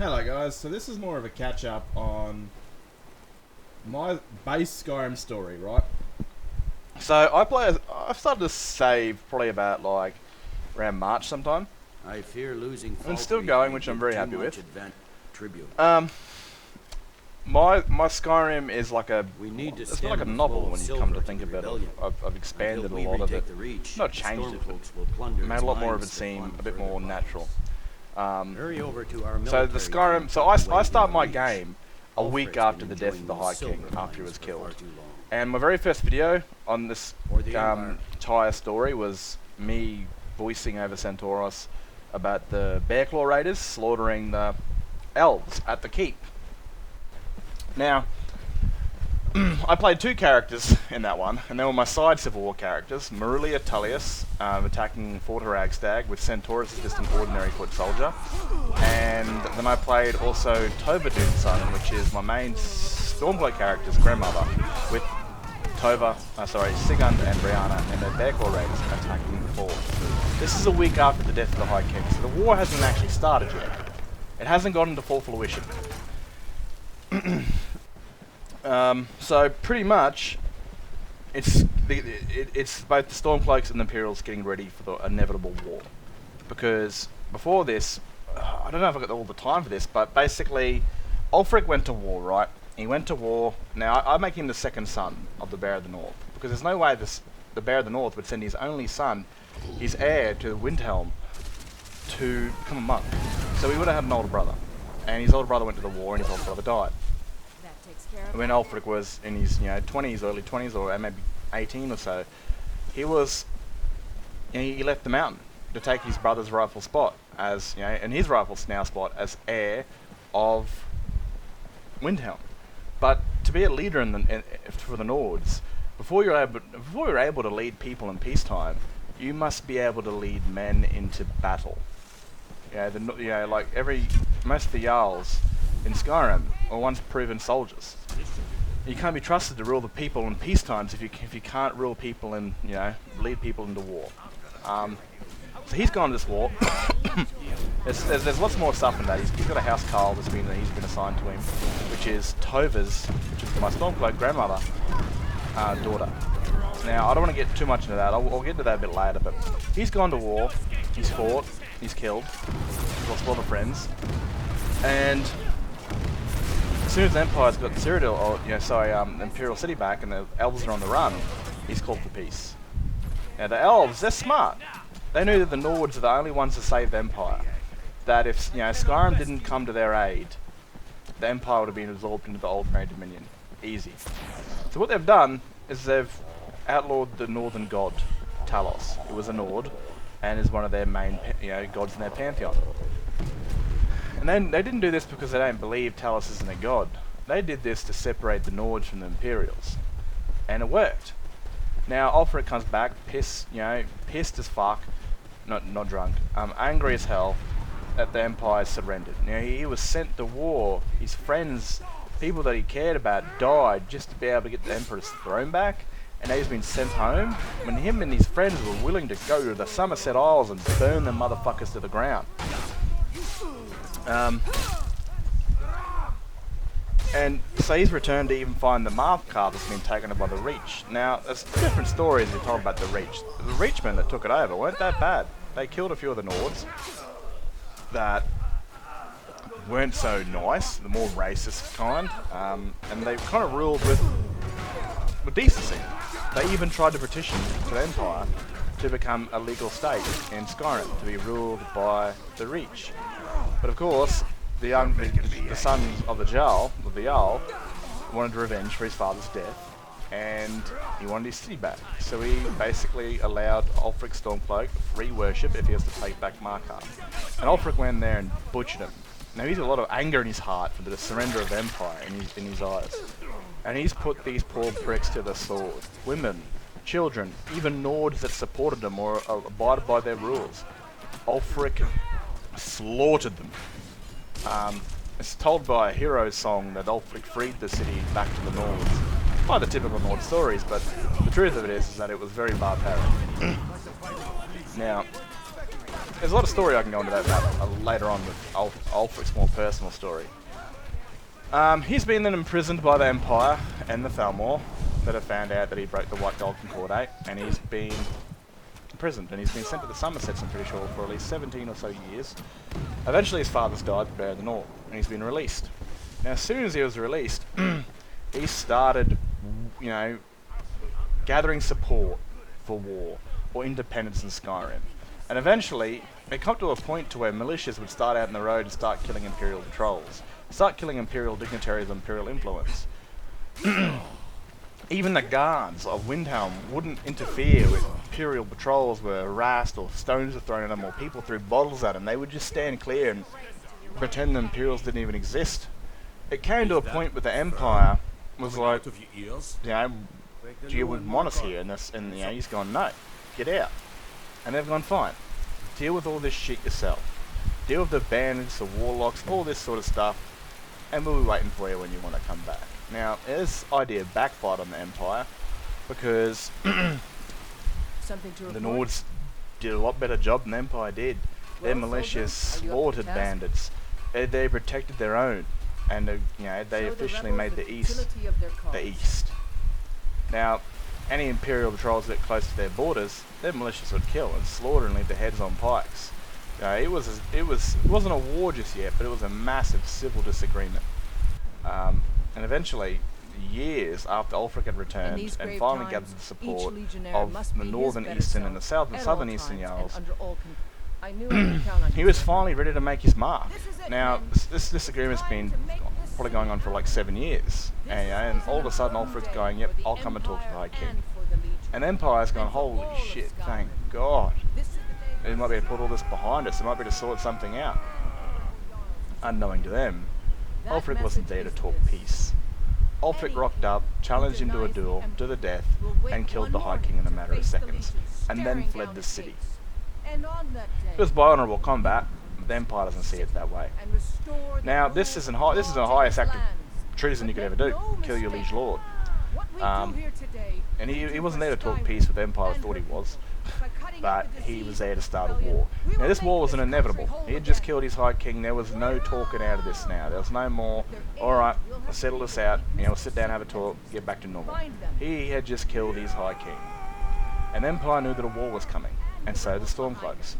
Hello guys, so this is more of a catch up on my base Skyrim story, right? So I've started to save probably about like around March sometime. I fear losing. And it's still going, which I'm very happy with. Tribute. My Skyrim is like a We need to it's not like a novel when you come to think about it. I've expanded a lot of it, not changed it, but made a lot more of it seem a bit more natural. Hurry over to our So the military Skyrim, camp so at the I way start we my reach. game a week Alfred's after been the death of the enjoying High those King, silver after he was mines for killed. far too long. And my very first video on this For the Empire. entire story was me voicing over Senturos about the Bear Claw Raiders slaughtering the elves at the keep. Now, I played two characters in that one, and they were my side Civil War characters. Marillia attacking Fort Ragstag with Senturos as just an ordinary foot soldier. And then I played also Tovadun's son, which is my main Stormblood character's grandmother, with Sigund and Brianna and their Bear Claw Raiders attacking the fort. This is a week after the death of the High King, so the war hasn't actually started yet. It hasn't gotten to full fruition. So pretty much, it's both the Stormcloaks and the Imperials getting ready for the inevitable war. Because before this, I don't know if I've got all the time for this, but basically, Ulfric went to war, right? He went to war. Now, I make him the second son of the Bear of the North, because there's no way the Bear of the North would send his only son, his heir to Windhelm, to become a monk. So he would have had an older brother. And his older brother went to the war, and his older brother died. When Ulfric was in his 20s, early 20s, or maybe 18 or so, he left the mountain to take his brother's rightful spot and his rightful now spot as heir of Windhelm. But to be a leader for the Nords, before you're able to lead people in peacetime, you must be able to lead men into battle. Most of the Jarls in Skyrim are once proven soldiers. You can't be trusted to rule the people in peace times if you can't rule people and lead people into war. So he's gone to this war. there's lots more stuff in that. He's got a house Carl he's been assigned to him, which is my Stormcloak grandmother daughter. Now I don't want to get too much into that. I'll get into that a bit later. But he's gone to war. He's fought. He's killed. He's lost a lot of friends. And as soon as the Empire's got the Imperial City back and the elves are on the run, he's called for peace. Now the elves, they're smart. They knew that the Nords are the only ones to save the Empire. That if Skyrim didn't come to their aid, the Empire would have been absorbed into the Old Grey Dominion. Easy. So what they've done is they've outlawed the Northern god, Talos. It was a Nord, and is one of their main gods in their pantheon. And then they didn't do this because they don't believe Talos isn't a god. They did this to separate the Nords from the Imperials. And it worked. Now Ulfric comes back, pissed as fuck, not drunk, angry as hell that the Empire surrendered. Now he was sent to war. His friends, people that he cared about, died just to be able to get the Emperor's throne back. And now he's been sent home when him and his friends were willing to go to the Somerset Isles and burn them motherfuckers to the ground. And so he's returned to even find the Marvcarth that's been taken by the Reach. Now, there's different stories we told about the Reach. The Reachmen that took it over weren't that bad. They killed a few of the Nords that weren't so nice, the more racist kind, and they kind of ruled with decency. They even tried to petition to the Empire to become a legal state in Skyrim, to be ruled by the Reach. But of course, the sons of the Jarl, wanted revenge for his father's death, and he wanted his city back. So he basically allowed Ulfric Stormcloak free worship if he has to take back Markarth. And Ulfric went in there and butchered him. Now he's got a lot of anger in his heart for the surrender of the Empire in his eyes. And he's put these poor pricks to the sword. Women, children, even Nords that supported them or abided by their rules. Ulfric slaughtered them. It's told by a hero song that Ulfric freed the city back to the Nords. By the typical Nord stories, but the truth of it is that it was very barbaric. Now, there's a lot of story I can go into that later on with Ulfric's more personal story. He's been then imprisoned by the Empire and the Thalmor that have found out that he broke the White Gold Concordate, and he's been imprisoned, and he's been sent to the Somersets, I'm pretty sure, for at least 17 or so years. Eventually his father's died, buried in the north, and he's been released. Now as soon as he was released, he started, you know, gathering support for war or independence in Skyrim. And eventually, it got to a point to where militias would start out in the road and start killing Imperial patrols. Start killing Imperial dignitaries of Imperial influence. Even the guards of Windhelm wouldn't interfere with Imperial patrols were harassed or stones were thrown at them or people threw bottles at them. They would just stand clear and pretend the Imperials didn't even exist. It came to a point where the Empire was like, you know, do you want us here? And you know, he's gone, no, get out. And they've gone, fine, deal with all this shit yourself. Deal with the bandits, the warlocks, all this sort of stuff, and we'll be waiting for you when you want to come back. Now, this idea backfired on the Empire, because the Nords did a lot better job than the Empire did. Their militias slaughtered bandits. They protected their own, and you know, they officially made the East the East. Now, any Imperial patrols that close to their borders, their militias would kill and slaughter and leave their heads on pikes. It wasn't a war just yet, but it was a massive civil disagreement. And eventually, years after Ulfric had returned and finally gathered the support of the northern eastern and the southern eastern Jarls, he was finally ready to make his mark. Now, this disagreement's been probably going on for like 7 years, and all of a sudden Ulfric's going, yep, I'll come and talk to the High King. And the Empire's gone, holy shit, thank God. It might be to put all this behind us, it might be to sort something out. Unknowing to them, Ulfric wasn't there to talk peace. Ulfric rocked up, challenged him to a duel, to the death, and killed the High King in a matter of seconds, and then fled the city. It was by honourable combat, but the Empire doesn't see it that way. Now, this is the highest act of treason you could ever do, kill your liege lord. And he wasn't there to talk peace with the Empire, thought he was, but he was there to start a war. Now this war wasn't inevitable. He had just killed his High King. There was no talking out of this now. There was no more, alright, let's settle this out, you know, sit down, have a talk, get back to normal. He had just killed his High King. And the Empire knew that a war was coming, and so the Stormcloaks.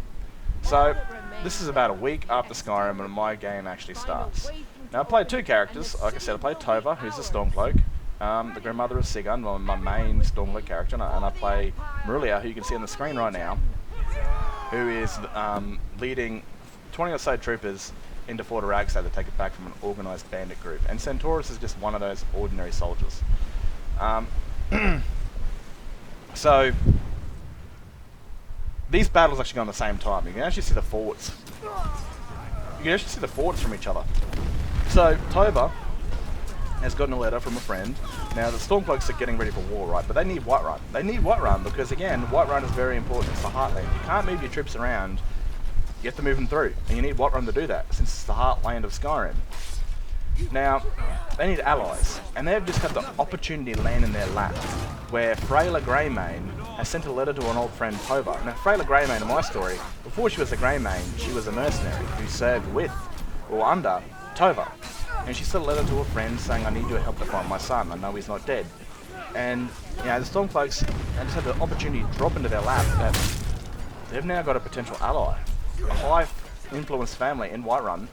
So, this is about a week after Skyrim when my game actually starts. Now I played two characters. Like I said, I played Tova, who's a Stormcloak, the grandmother of Sigurd, my main Stormcloak character, and I play Marillia, who you can see on the screen right now, who is leading 20 or so troopers into Fort Ragstad to take it back from an organised bandit group. And Senturos is just one of those ordinary soldiers. So, these battles actually go on at the same time. You can actually see the forts. You can actually see the forts from each other. So, Tova has gotten a letter from a friend. Now, the Stormcloaks are getting ready for war, right? But they need Whiterun. They need Whiterun because, again, Whiterun is very important. It's the heartland. You can't move your troops around. You have to move them through. And you need Whiterun to do that, since it's the heartland of Skyrim. Now, they need allies. And they've just got the opportunity to land in their lap, where Freyla Greymane has sent a letter to an old friend, Tova. Now, Freyla Greymane, in my story, before she was a Greymane, she was a mercenary who served with, or under, Tova. And she sent a letter to a friend saying, I need your help to find my son. I know he's not dead. And, you know, the Stormcloaks just had the opportunity to drop into their lap that they've now got a potential ally. A high-influenced family in Whiterun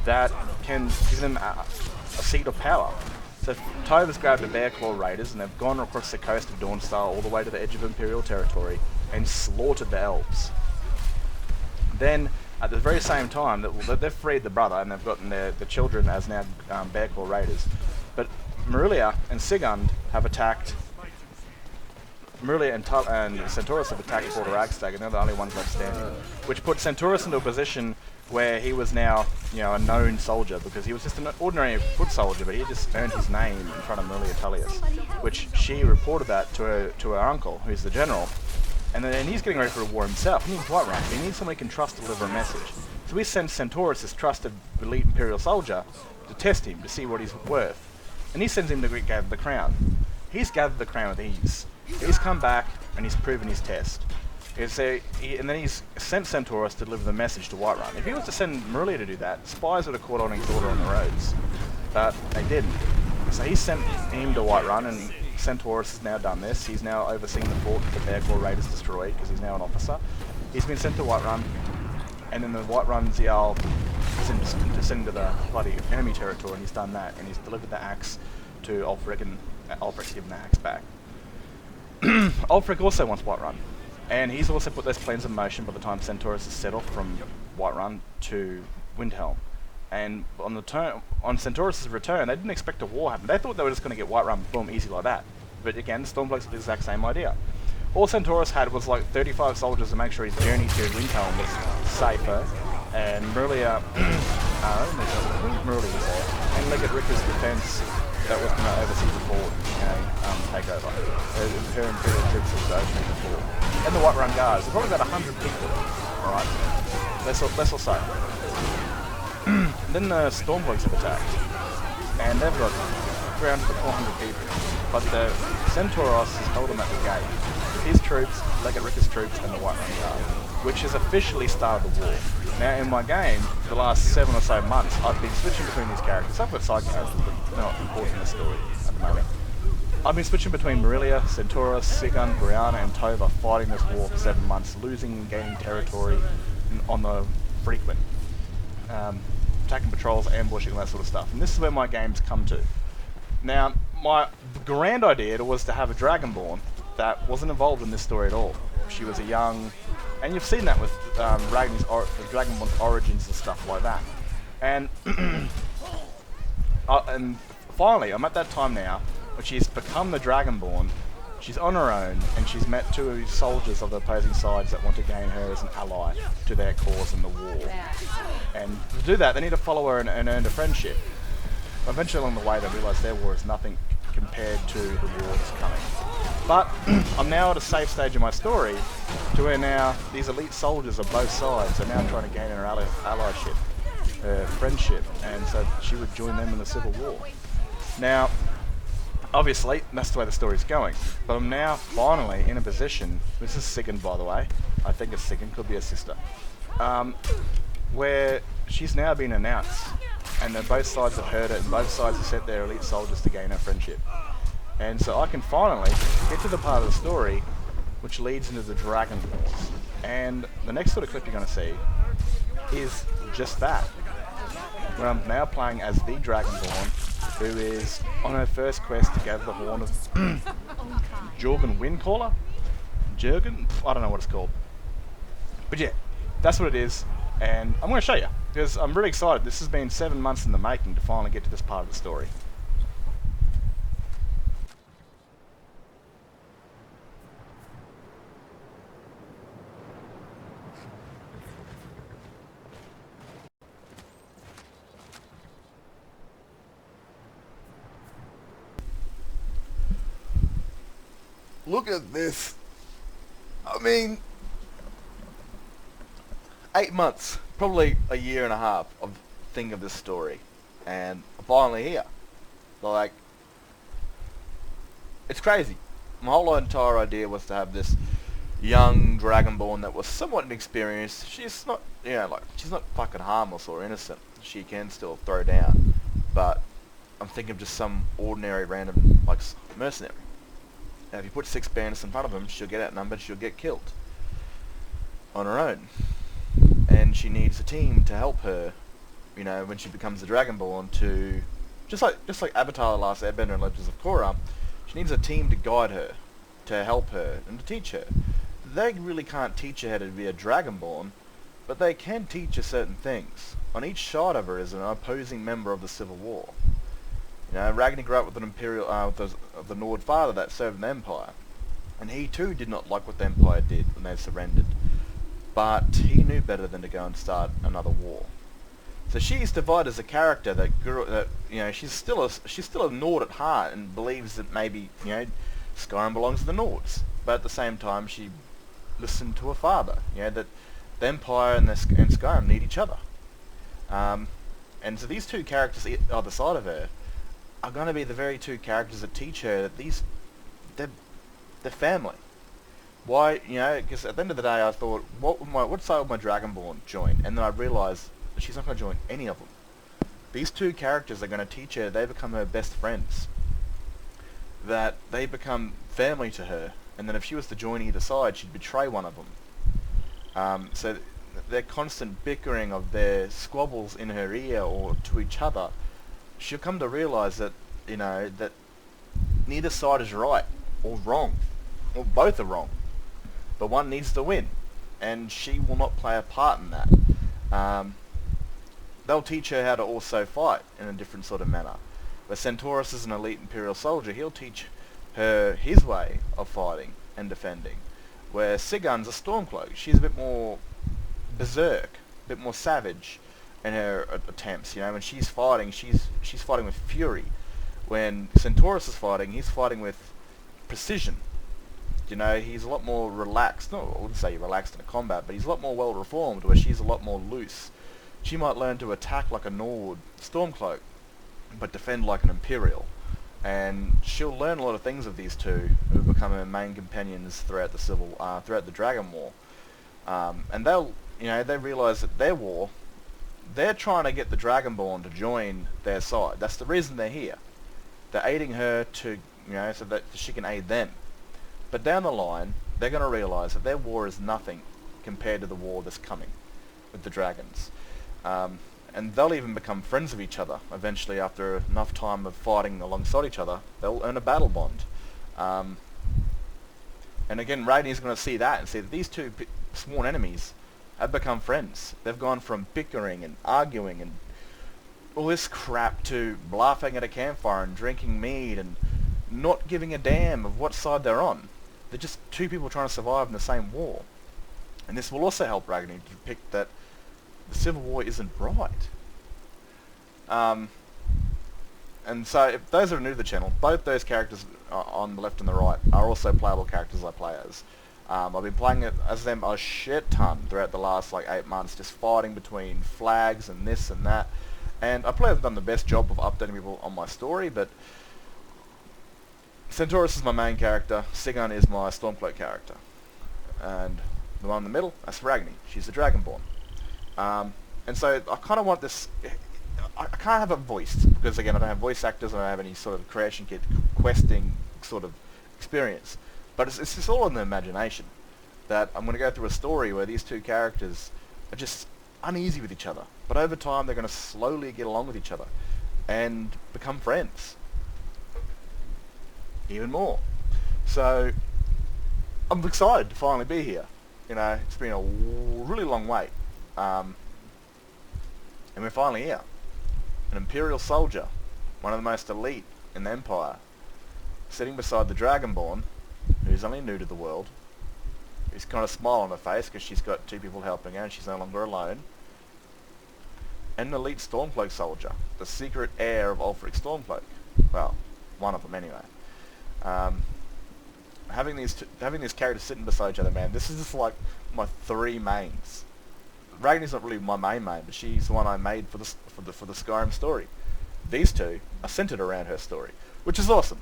that can give them a seat of power. So Tova's grabbed the Bearclaw Raiders and they've gone across the coast of Dawnstar all the way to the edge of Imperial territory and slaughtered the elves. Then, at the very same time, they've freed the brother and they've gotten the children as now Bearclaw Raiders. But Marillia and Sigurd have attacked. Marillia and Senturos have attacked Fort Ragstad, and they're the only ones left standing. Which put Senturos into a position where he was now, you know, a known soldier, because he was just an ordinary foot soldier, but he had just earned his name in front of Marillia Tullius, which she reported that to her uncle, who's the general. And then he's getting ready for a war himself. He needs Whiterun. He needs someone he can trust to deliver a message. So he sends Senturos, this trusted elite Imperial soldier, to test him, to see what he's worth. And he sends him to gather the crown. He's gathered the crown with ease. He's come back and he's proven his test. And then he's sent Senturos to deliver the message to Whiterun. If he was to send Marillia to do that, spies would have caught on his daughter on the roads. But they didn't. So he sent him to Whiterun, and Senturos has now done this. He's now overseeing the fort that the Bearclaw Raiders destroyed, because he's now an officer. He's been sent to Whiterun, and then the Whiterun Jarl is sent into the bloody enemy territory, and he's done that, and he's delivered the axe to Ulfric, and Ulfric's given the axe back. Ulfric also wants Whiterun. And he's also put those plans in motion by the time Senturos is set off from Whiterun to Windhelm. And on Senturos' return, they didn't expect a war to happen. They thought they were just going to get Whiterun, boom, easy like that. But again, Stormcloaks had the exact same idea. All Senturos had was like 35 soldiers to make sure his journey to Windhelm was safer. And Marillia, Marillia was there. And Legate Ricker's defense that was going to oversee the fort and take over. Her Imperial troops was opening the fort. And the Whiterun Guards, there's probably about 100 people, alright? Less or so. Then the Stormcloaks have attacked, and they've got 300 to 400 people. But the Senturos has held them at the gate with his troops, Legate Ricker's troops, and the Whiterun Guard, which has officially started the war. Now, in my game, for the last 7 or so months, I've been switching between these characters. I've got side characters, but they're not important in the story at the moment. I've been switching between Marillia, Senturos, Sigurd, Brianna, and Tova, fighting this war for 7 months, losing and gaining territory on the frequent. Attacking patrols, ambushing, that sort of stuff. And this is where my games come to. Now, my grand idea was to have a Dragonborn that wasn't involved in this story at all. She was a young... And you've seen that with Ragni's Dragonborn's origins and stuff like that. And and finally, I'm at that time now, where she's become the Dragonborn, she's on her own, and she's met 2 soldiers of the opposing sides that want to gain her as an ally to their cause in the war. And to do that, they need to follow her and earn a friendship. Eventually along the way, they realise their war is nothing compared to the war that's coming. But I'm now at a safe stage in my story to where now these elite soldiers of both sides are now trying to gain her allyship, her friendship, and so she would join them in the Civil War. Now, obviously, that's the way the story's going, but I'm now finally in a position, this is Sigurd by the way, I think it's Sigurd, could be a sister, where she's now been announced, and then both sides have heard it, and both sides have sent their elite soldiers to gain her friendship. And so I can finally get to the part of the story which leads into the Dragonborn. And the next sort of clip you're going to see is just that. Where I'm now playing as the Dragonborn, who is on her first quest to gather the horn of Jorgen Windcaller? Jurgen? I don't know what it's called. But yeah, that's what it is. And I'm going to show you, because I'm really excited. This has been 7 months in the making to finally get to this part of the story. Look at this. I mean, 8 months, probably a year and a half of thinking of this story, and I'm finally here. Like, it's crazy. My whole entire idea was to have this young Dragonborn that was somewhat inexperienced. She's not, she's not fucking harmless or innocent. She can still throw down, but I'm thinking of just some ordinary random, mercenary. Now, if you put 6 bandits in front of them, she'll get outnumbered, she'll get killed on her own. And she needs a team to help her, when she becomes the Dragonborn, to just like Avatar: The Last Airbender and Legends of Korra, she needs a team to guide her, to help her, and to teach her. They really can't teach her how to be a Dragonborn, but they can teach her certain things. On each side of her is an opposing member of the Civil War. Ragni grew up with an imperial, the Nord father that served the Empire, and he too did not like what the Empire did when they surrendered. But he knew better than to go and start another war. So she's divided as a character she's still a Nord at heart and believes that maybe Skyrim belongs to the Nords. But at the same time, she listened to her father. That the Empire and Skyrim need each other. And so these 2 characters either side of her are going to be the very 2 characters that teach her that they're family. Why, you know, because at the end of the day I thought, what side would my Dragonborn join? And then I realised that she's not going to join any of them. These two characters are going to teach her, they become her best friends. That they become family to her, and then if she was to join either side, she'd betray one of them. So their constant bickering of their squabbles in her ear or to each other, she'll come to realise that, you know, that neither side is right or wrong, or both are wrong. But one needs to win, and she will not play a part in that. They'll teach her how to also fight in a different sort of manner. Where Senturos is an elite Imperial soldier, he'll teach her his way of fighting and defending. Where Sigund's a Stormcloak, she's a bit more berserk, a bit more savage in her attempts. You know, when she's fighting, she's fighting with fury. When Senturos is fighting, he's fighting with precision. You know, he's a lot more relaxed. No, I wouldn't say relaxed in a combat, but he's a lot more well reformed, where she's a lot more loose. She might learn to attack like a Norwood Stormcloak, but defend like an Imperial. And she'll learn a lot of things of these two, who become her main companions throughout the throughout the Dragon War. And they'll, you know, they realise that their war, they're trying to get the Dragonborn to join their side. That's the reason they're here. They're aiding her to, you know, so that she can aid them. But down the line, they're going to realise that their war is nothing compared to the war that's coming with the dragons. And they'll even become friends of each other eventually after enough time of fighting alongside each other. They'll earn a battle bond. And again, Ragni's going to see that and see that these two sworn enemies have become friends. They've gone from bickering and arguing and all this crap to laughing at a campfire and drinking mead and not giving a damn of what side they're on. They're just two people trying to survive in the same war. And this will also help Ragni to depict that the Civil War isn't right. And so, if those are new to the channel, both those characters on the left and the right are also playable characters I play as. I've been playing it as them a shit ton throughout the last like 8 months, just fighting between flags and this and that. And I probably haven't done the best job of updating people on my story, but Senturos is my main character, Sigurd is my Stormcloak character. And the one in the middle, that's Ragni. She's the Dragonborn. And so I kind of want this... I can't have it voiced, because again I don't have voice actors, I don't have any sort of creation kit questing sort of experience. But it's just all in the imagination. That I'm going to go through a story where these two characters are just uneasy with each other. But over time they're going to slowly get along with each other and become friends. Even more. So I'm excited to finally be here. You know, it's been a really long wait. And we're finally here. An Imperial soldier, one of the most elite in the Empire, sitting beside the Dragonborn, who's only new to the world, who's kind of smile on her face because she's got two people helping her and she's no longer alone, and an elite Stormcloak soldier, the secret heir of Ulfric Stormcloak. Well, one of them anyway. Having these characters sitting beside each other, man, this is just like my three mains. Ragni's not really my main, but she's the one I made for the Skyrim story. These two are centered around her story, which is awesome.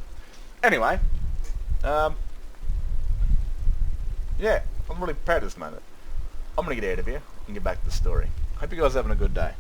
Anyway, yeah, I'm really proud of this moment. I'm gonna get out of here and get back to the story. Hope you guys are having a good day.